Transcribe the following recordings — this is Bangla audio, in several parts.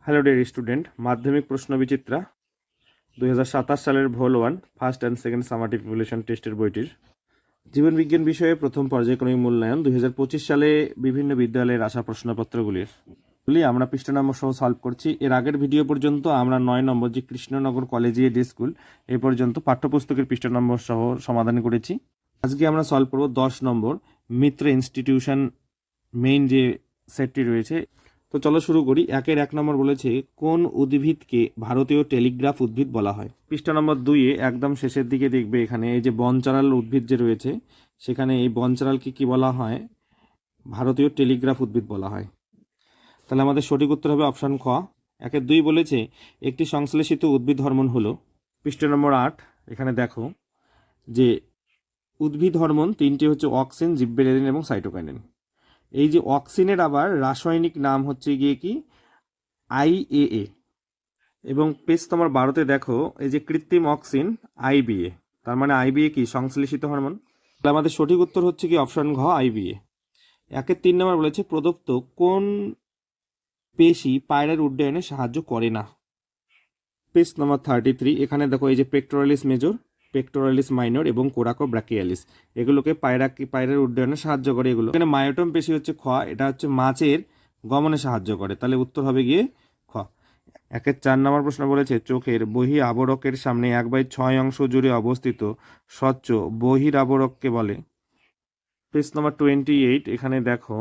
হ্যালো ডিয়ার স্টুডেন্ট, মাধ্যমিক প্রশ্ন বিচিত্রা 2027 সালের ভোল 1 first and second summative evaluation টেস্টের বইটির জীবন বিজ্ঞান বিষয়ে প্রথম পর্যায়ক্রমিক মূল্যায়ন 2025 সালে বিভিন্ন বিদ্যালয়ের আসা প্রশ্নপত্রগুলি আমরা পৃষ্ঠা নম্বর সহ সলভ করছি। এর আগের ভিডিও পর্যন্ত আমরা 9 নম্বর যে কৃষ্ণনগর কলেজিয়েট স্কুল এই পর্যন্ত পাঠ্যপুস্তকের পৃষ্ঠা নম্বর সহ সমাধান করেছি। আজকে আমরা সলভ করব 10 নম্বর মিত্র ইনস্টিটিউশন মেইন যে সেটটি রয়েছে। তো চলো শুরু করি। 1 নম্বর বলেছে কোন উদ্ভিদকে ভারতীয় টেলিগ্রাফ উদ্ভিদ বলা হয়। পৃষ্ঠা নম্বর 2-এ একদম শেষের দিকে দেখবে এখানে এই যে বনচারাল উদ্ভিদ যে রয়েছে সেখানে এই বনচারালকে কি বলা হয়? ভারতীয় টেলিগ্রাফ উদ্ভিদ বলা হয়। তাহলে আমাদের সঠিক উত্তর হবে অপশন খ। 1-2 বলেছে একটি সংশ্লেষিত উদ্ভিদ হরমোন হলো। পৃষ্ঠা নম্বর 8 এখানে দেখো যে উদ্ভিদ হরমোন 3টি হচ্ছে অক্সিন, জিব্বেরেলিন এবং সাইটোকাইনিন। এই যে অক্সিনের আবার রাসায়নিক নাম হচ্ছে গিয়ে কি IAA, এবং পেজ তোমার 12-তে দেখো এই যে কৃত্রিম অক্সিন IBA, তার মানে IBA কি সংশ্লেষিত হরমোন। তাহলে আমাদের সঠিক উত্তর হচ্ছে কি অপশন ঘ IBA। 1-3 নম্বর বলেছে প্রদত্ত কোন পেশি পায়রার উড্ডয়নে সাহায্য করে না। পেজ নম্বর 33 এখানে দেখো এই যে পেক্টোরালিস মেজর, পেক্টোরালিস মাইনর এবং কোরাকো ব্রাকিয়ালিস এগুলোকে পায়রার উড্ডয়নে সাহায্য করে। এগুলো এখানে মায়োটম পেশি হচ্ছে খ, এটা হচ্ছে মাছের গমনে সাহায্য করে। তাহলে উত্তর হবে গিয়ে খ। 1-4 নম্বর প্রশ্ন বলেছে চোখের বহি আবরকের সামনে 1/6 অংশ জুড়ে অবস্থিত স্বচ্ছ বহির আবরককে বলে। পেজ নম্বর 28 এখানে দেখো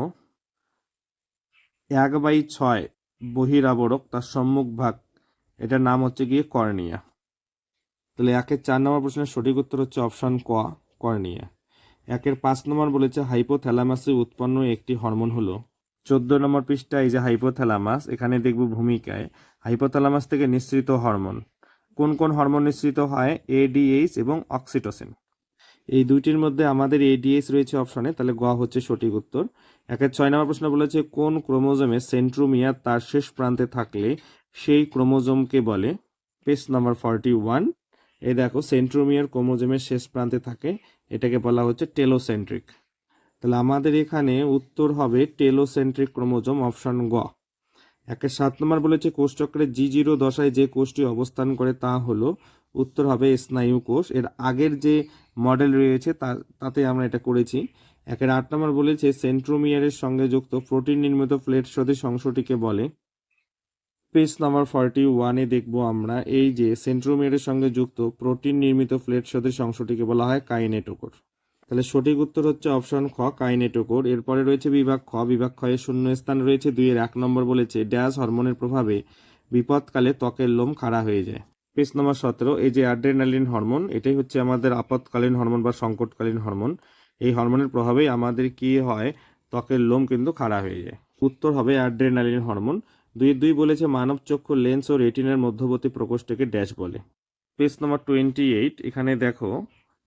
1/6 বহির আবরক তার সম্মুখ ভাগ, এটার নাম হচ্ছে গিয়ে কর্নিয়া। তাহলে 1-4 নম্বর প্রশ্নের সঠিক উত্তর হচ্ছে অপশন ক কর্নিয়া। 1-5 নম্বর বলেছে হাইপোথ্যালামাসে উৎপন্ন একটি হরমোন হলো। 14 নম্বর পৃষ্ঠা এই যে হাইপোথ্যালামাস, এখানে দেখব ভূমিকায় হাইপোথ্যালামাস থেকে নিঃসৃত হরমোন। কোন কোন হরমোন নিঃসৃত হয়? ADH এবং অক্সিটোসিন। এই দুইটির মধ্যে আমাদের ADH রয়েছে অপশনে, তাহলে গ হচ্ছে সঠিক উত্তর। 1-6 নম্বর প্রশ্ন বলেছে কোন ক্রোমোজোমে সেন্ট্রোমিয়ার তার শেষ প্রান্তে থাকলে সেই ক্রোমোজোমকে বলে। পেজ নম্বর 41 এই দেখো সেন্ট্রোমিয়ার ক্রোমোজোমের শেষ প্রান্তে থাকে, এটাকে বলা হচ্ছে টেলোসেন্ট্রিক। তাহলে আমাদের এখানে উত্তর হবে টেলোসেন্ট্রিক ক্রোমোজোম, অপশন গ। 1-7 নম্বর বলেছে কোষচক্রের G0 দশায় যে কোষটি অবস্থান করে তা হলো, উত্তর হবে স্নায়ু কোষ। এর আগের যে মডেল রয়েছে তাতে আমরা এটা করেছি। 1-8 নম্বর বলেছে সেন্ট্রোমিয়ারের সঙ্গে যুক্ত প্রোটিন নির্মিত প্লেট সদৃশ অংশটিকে বলে। পেজ নাম্বার 41-এ দেখবো আমরা এই যে সেন্ট্রোমিয়ারের সঙ্গে যুক্ত প্রোটিন নির্মিত প্লেট সদৃশ অংশটিকে বলা হয় কাইনেটোকোর। তাহলে সঠিক উত্তর হচ্ছে অপশন খ কাইনেটোকোর। এরপরে রয়েছে বিভাগ খ। বিভাগ খ এর শূন্য স্থান রয়েছে 2-1 নম্বর বলেছে ড্যাশ হরমোনের প্রভাবে বিপদকালে ত্বকের লোম খাড়া হয়ে যায়। পেজ নম্বর 17 এই যে অ্যাড্রেনালিন হরমোন, এটাই হচ্ছে আমাদের আপৎকালীন হরমোন বা সংকটকালীন হরমোন। এই হরমোনের প্রভাবেই আমাদের কি হয়? ত্বকের লোম কিন্তু খাড়া হয়ে যায়। উত্তর হবে অ্যাড্রেনালিন হরমোন। 2 বলেছে মানব চক্ষু লেন্স ও রেটিনার মধ্যবর্তী প্রকোষ্ঠকে ড্যাশ বলে। পেজ নম্বর 28 এখানে দেখো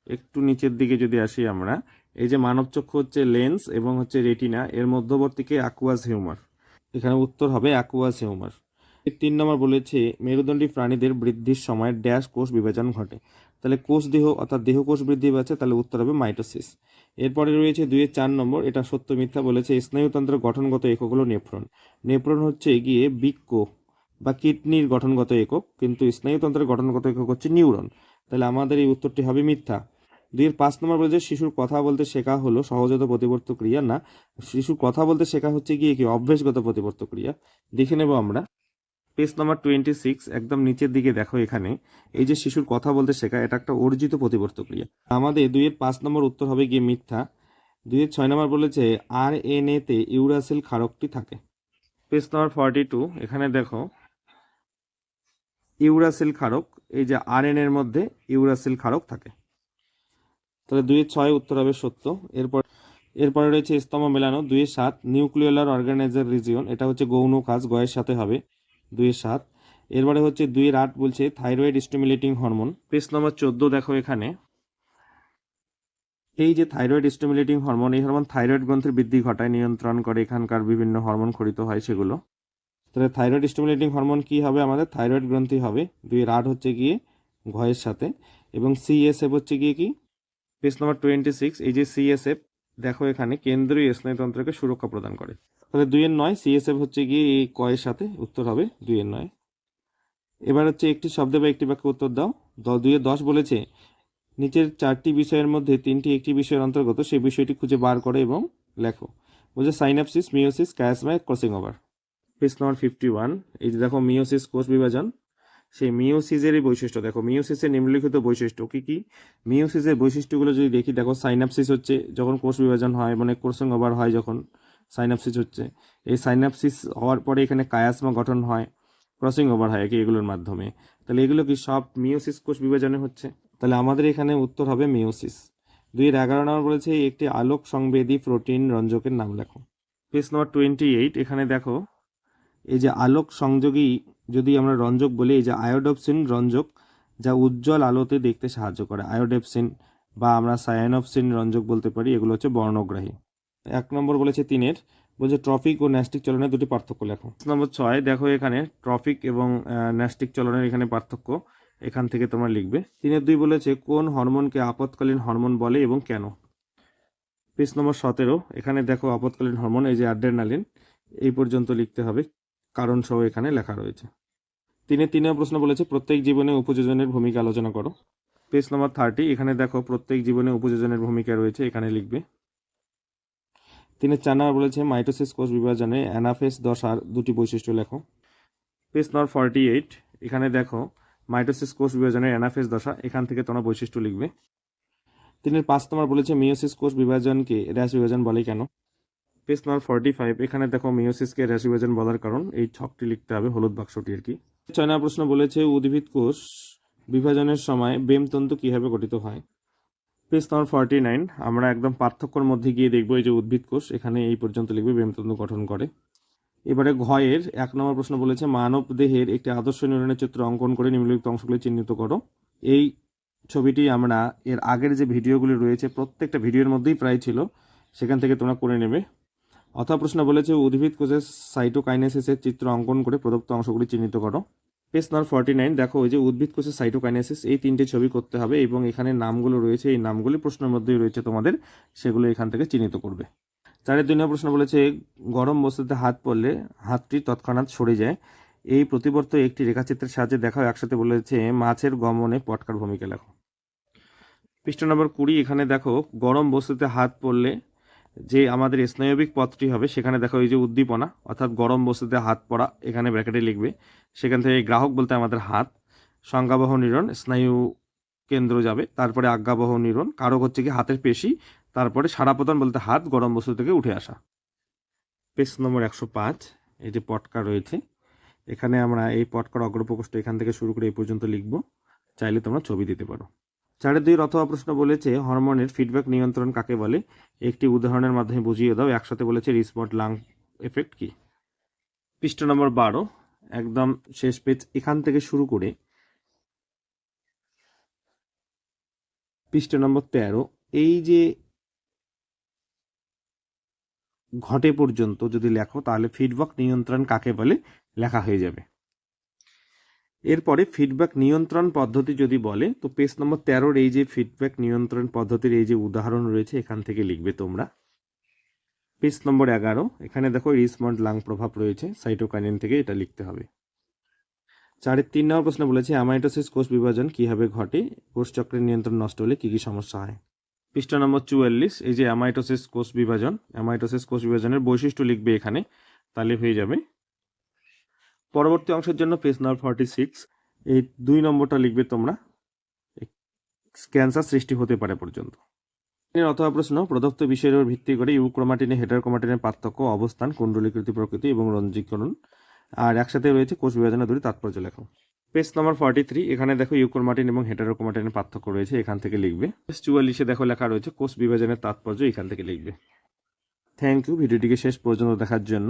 একটু নিচের দিকে যদি আসি আমরা, এই যে মানব চক্ষু হচ্ছে লেন্স এবং হচ্ছে রেটিনা, এর মধ্যবর্তীকে অ্যাকুয়াস হিউমার। এখানে উত্তর হবে অ্যাকুয়াস হিউমার। 3 নম্বর বলেছে মেরুদণ্ডী প্রাণীদের বৃদ্ধির সময় ড্যাশ কোষ বিভাজন ঘটে। তাহলে কোষ দেহ অর্থাৎ দেহ কোষ বৃদ্ধি পাচ্ছে, তাহলে উত্তর হবে মাইটোসিস। এরপরে রয়েছে 2-4 নম্বর, এটা সত্য মিথ্যা বলেছে স্নায়ুতন্ত্রের গঠনগত একক হলো নেফ্রন। নেফ্রন হচ্ছে গিয়ে বৃক্ক বা কিডনির গঠনগত একক, কিন্তু স্নায়ুতন্ত্রের গঠনগত একক হচ্ছে নিউরন। তাহলে আমাদের এই উত্তরটি হবে মিথ্যা। 2-5 নম্বর বলেছে শিশুর কথা বলতে শেখা হলো সহজাত প্রতিবর্ত ক্রিয়া। না, শিশুর কথা বলতে শেখা হচ্ছে গিয়ে কি অভ্যাসগত প্রতিবর্ত ক্রিয়া। দেখে নেব আমরা। পেজ নাম্বার 26 একদম নিচের দিকে দেখো, এখানে এই যে শিশুর কথা বলতে শেখা, এটা একটা অর্জিত প্রতিবর্ত ক্রিয়া। আমাদের 2-5 নম্বর উত্তর হবে গিয়ে মিথ্যা। 2-6 নম্বর বলেছে RNA তে ইউরাসিল ক্ষারকটি থাকে। পেজ নাম্বার 42 এখানে দেখো ইউরাসিল ক্ষারক, এই যে RNA এর মধ্যে ইউরাসিল ক্ষারক থাকে। তাহলে 2-6 উত্তর হবে সত্য। এরপরে রয়েছে স্তম্ভ মেলানো। 2-7 নিউক্লিওলার অর্গানাইজার রিজিয়ন, এটা হচ্ছে গৌণ কাজ, গয়ের সাথে হবে 2-7। এরপরে হচ্ছে 2-8 বলছে থাইরয়েড স্টিমুলেটিং হরমোন। পেজ নম্বর 14 দেখো এখানে এই যে থাইরয়েড স্টিমুলেটিং হরমোন, এই হরমোন থাইরয়েড গ্রন্থির বৃদ্ধি ঘটায়, নিয়ন্ত্রণ করে, এখানকার বিভিন্ন হরমোন খরিত হয় সেগুলো। তাহলে থাইরয়েড স্টিমুলেটিং হরমোন কি হবে? আমাদের থাইরয়েড গ্রন্থি হবে। 2-8 হচ্ছে গিয়ে ঘয়ের সাথে, এবং CSF হচ্ছে গিয়ে কি? পেজ নম্বর 26 এই যে CSF দেখো এখানে কেন্দ্রীয় স্নায়ুতন্ত্রকে সুরক্ষা প্রদান করে। তাহলে 2-9 সিএসএফ হচ্ছে গিয়ে এই কয়ের সাথে উত্তর হবে 2-9। এবার হচ্ছে একটি শব্দে বা একটি বাক্যে উত্তর দাও। 2-10 বলেছে নিচের 4টি বিষয়ের মধ্যে 3টি একটি বিষয়ের অন্তর্গত, সেই বিষয়টি খুঁজে বার করে এবং লেখো। বলছে synapsis, meiosis, chiasma, crossing over. Page number 51। এই যে দেখো মিওসিস কোষ বিভাজন, সেই মিওসিসেরই বৈশিষ্ট্য দেখো। মিওসিসের নিম্নলিখিত বৈশিষ্ট্য কি কি? মিওসিসের বৈশিষ্ট্যগুলো যদি দেখি, দেখো সাইনাপসিস হচ্ছে যখন কোষ বিভাজন হয়, মানে ক্রসিং ওভার হয় যখন সাইনাপসিস হচ্ছে। এই সাইনাপসিস হওয়ার পরে এখানে কায়াসমা গঠন হয়, ক্রসিং ওভার হয় এগুলোর মাধ্যমে। তাহলে এগুলো কি সব মিওসিস কোষ বিভাজনে হচ্ছে? তাহলে আমাদের এখানে উত্তর হবে মিওসিস। 2-11 নম্বর বলেছে একটি আলোক সংবেদী প্রোটিন রঞ্জকের নাম লেখো। Page number 28। এখানে দেখো এই যে আলোক সংযোগী যদি আমরা রঞ্জক বলি, এই যে আয়োডোপসিন রঞ্জক যা উজ্জ্বল আলোতে দেখতে সাহায্য করে, আয়োডোপসিন বা আমরা সায়ানোপসিন রঞ্জক বলতে পারি, এগুলো হচ্ছে বর্ণগ্রাহী। 1 নম্বর বলেছে 3-এর, বলছে ট্রফিক ও ন্যাস্টিক চলনের দুটি পার্থক্য লেখো। নম্বর 6 দেখো এখানে ট্রফিক এবং ন্যাস্টিক চলনের এখানে পার্থক্য এখান থেকে তোমরা লিখবে। 3-2 বলেছে কোন হরমোনকে আপৎকালীন হরমোন বলে এবং কেন। পেজ নম্বর 17। এখানে দেখো আপৎকালীন হরমোন এই যে অ্যাড্রেনালিন, এই পর্যন্ত লিখতে হবে, কারণ সহ এখানে লেখা রয়েছে। 3-3 প্রশ্ন বলেছে প্রত্যেক জীবনে উপযোজনের ভূমিকা আলোচনা করো। পেজ নম্বর 30। এখানে দেখো প্রত্যেক জীবনে উপযোজনের ভূমিকা রয়েছে, এখানে লিখবে। 3-4 নম্বর বলেছে মাইটোসিস কোষ বিভাজনে অ্যানাফেজ দশার দুটি বৈশিষ্ট্য লেখো। পেজ নম্বর 48। এখানে দেখো মাইটোসিস কোষ বিভাজনের অ্যানাফেজ দশা, এখান থেকে তোমরা বৈশিষ্ট্য লিখবে। 3-5 নম্বর বলেছে মিওসিস কোষ বিভাজনকে র্যাশ বিভাজন বলে কেন। পেজ নম্বর 45। এখানে দেখো মিওসিসকে র্যাশ বিভাজন বলার কারণ, এই ছকটি লিখতে হবে, হলুদ বাক্সটি আর কি। 6 নম্বর প্রশ্ন বলেছে উদ্ভিদ কোষ বিভাজনের সময় বেমতন্তু কিভাবে গঠিত হয়। পেজ নম্বর 49। আমরা একদম পার্থক্যর মধ্যে গিয়ে দেখবো, এই যে উদ্ভিদ কোষ এখানে এই পর্যন্ত লিখবে বেমতন্তু গঠন করে। এবারে ঘয়ের 1 নম্বর প্রশ্ন বলেছে মানব দেহের একটি আদর্শ নিউরনের চিত্র অঙ্কন করে নিম্নলিখিত অংশগুলি চিহ্নিত করো। এই ছবিটি আমরা এর আগের যে ভিডিওগুলি রয়েছে প্রত্যেকটা ভিডিওর মধ্যেই প্রায় ছিল, সেখান থেকে তোমরা করে নেবে। অথবা প্রশ্ন বলেছে উদ্ভিদ কোষের সাইটোকাইনেসিসের চিত্র অঙ্কন করে প্রদত্ত অংশগুলি চিহ্নিত করো। পেজ নম্বর 49। দেখো ওই যে উদ্ভিদ কোষের সাইটোকাইনেসিস, এই 3টে ছবি করতে হবে এবং এখানে নামগুলো রয়েছে, এই নামগুলি প্রশ্নের মধ্যেই রয়েছে তোমাদের, সেগুলো এখান থেকে চিহ্নিত করবে। 4-2 নম্বর প্রশ্ন বলেছে গরম বস্তুতে হাত পড়লে হাতটি তৎক্ষণাৎ সরে যায়, এই প্রতিবর্ত একটি রেখাচিত্রের সাহায্যে দেখাও। একসাথে বলেছে মাছের গমনে পটকার ভূমিকা লেখো। পৃষ্ঠা নম্বর 20। এখানে দেখো গরম বস্তুতে হাত পড়লে যে আমাদের স্নায়বিক পথটি হবে, সেখানে দেখো এই যে উদ্দীপনা, অর্থাৎ গরম বস্তুতে হাত পড়া, এখানে ব্র্যাকেটে লিখবে। সেখান থেকে গ্রাহক বলতে আমাদের হাত, সংজ্ঞাবহ নিউরন স্নায়ু কেন্দ্র যাবে, তারপরে আজ্ঞাবহ নিউরন, কারক হচ্ছে কি হাতের পেশি, তারপরে সাড়া প্রদান বলতে হাত গরম বস্তু থেকে উঠে আসা। পেজ নম্বর 105। এই যে পটকা রয়েছে, এখানে আমরা এই পটকার অগ্রপ্রকোষ্ঠ এখান থেকে শুরু করে এই পর্যন্ত লিখব, চাইলে তোমরা ছবি দিতে পারো। 4-2 অথবা প্রশ্ন বলেছে হরমোনের ফিডব্যাক নিয়ন্ত্রণ কাকে বলে, একটি উদাহরণের মাধ্যমে বুঝিয়ে দাও। একসাথে বলেছে রিসপন্ড লাং এফেক্ট কি। পৃষ্ঠা নম্বর 12, একদম শেষ পেজ, এখান থেকে শুরু করে পৃষ্ঠা নম্বর 13 এই যে ঘটে পর্যন্ত যদি লেখো, তাহলে ফিডব্যাক নিয়ন্ত্রণ কাকে বলে লেখা হয়ে যাবে। এরপরে ফিডব্যাক নিয়ন্ত্রণ পদ্ধতি যদি বলে, তো পেজ নম্বর 13 এই যে ফিডব্যাক নিয়ন্ত্রণ পদ্ধতির এই যে উদাহরণ রয়েছে, এখান থেকে লিখবে তোমরা। পেজ নম্বর 11, এখানে দেখো রিসপন্ড লাং প্রভাব রয়েছে, সাইটোকাইনিন থেকে এটা লিখতে হবে। 4-3 নম্বর প্রশ্ন বলেছে অ্যামাইটোসিস কোষ বিভাজন কিভাবে ঘটে, কোষচক্রের নিয়ন্ত্রণ নষ্ট হলে কি কি সমস্যা হয়। পৃষ্ঠা নম্বর 44, এই যে অ্যামাইটোসিস কোষ বিভাজন, অ্যামাইটোসিস কোষ বিভাজনের বৈশিষ্ট্য লিখবে এখানে, তাহলে হয়ে যাবে। পরবর্তী অংশের জন্য পেজ নম্বর 46, এই 2 নম্বরটা লিখবে তোমরা, ক্যান্সার সৃষ্টি হতে পারে পর্যন্ত। অথবা প্রশ্ন প্রদত্ত বিষয়ের উপর ভিত্তি করে ইউক্রোমাটিনে হেটারোক্রোমাটিনের পার্থক্য, অবস্থান, কুণ্ডলীকৃতি প্রকৃতি এবং রঞ্জীকরণ, আর একসাথে রয়েছে কোষ বিভাজনের দুটি তাৎপর্য লেখো। পেজ নম্বর 43, এখানে দেখো ইউক্রোমাটিন এবং হেটারোক্রোমাটিনের পার্থক্য রয়েছে, এখান থেকে লিখবে। পেজ 44 দেখো লেখা রয়েছে কোষ বিভাজনের তাৎপর্য, এখান থেকে লিখবে। থ্যাংক ইউ ভিডিওটিকে শেষ পর্যন্ত দেখার জন্য।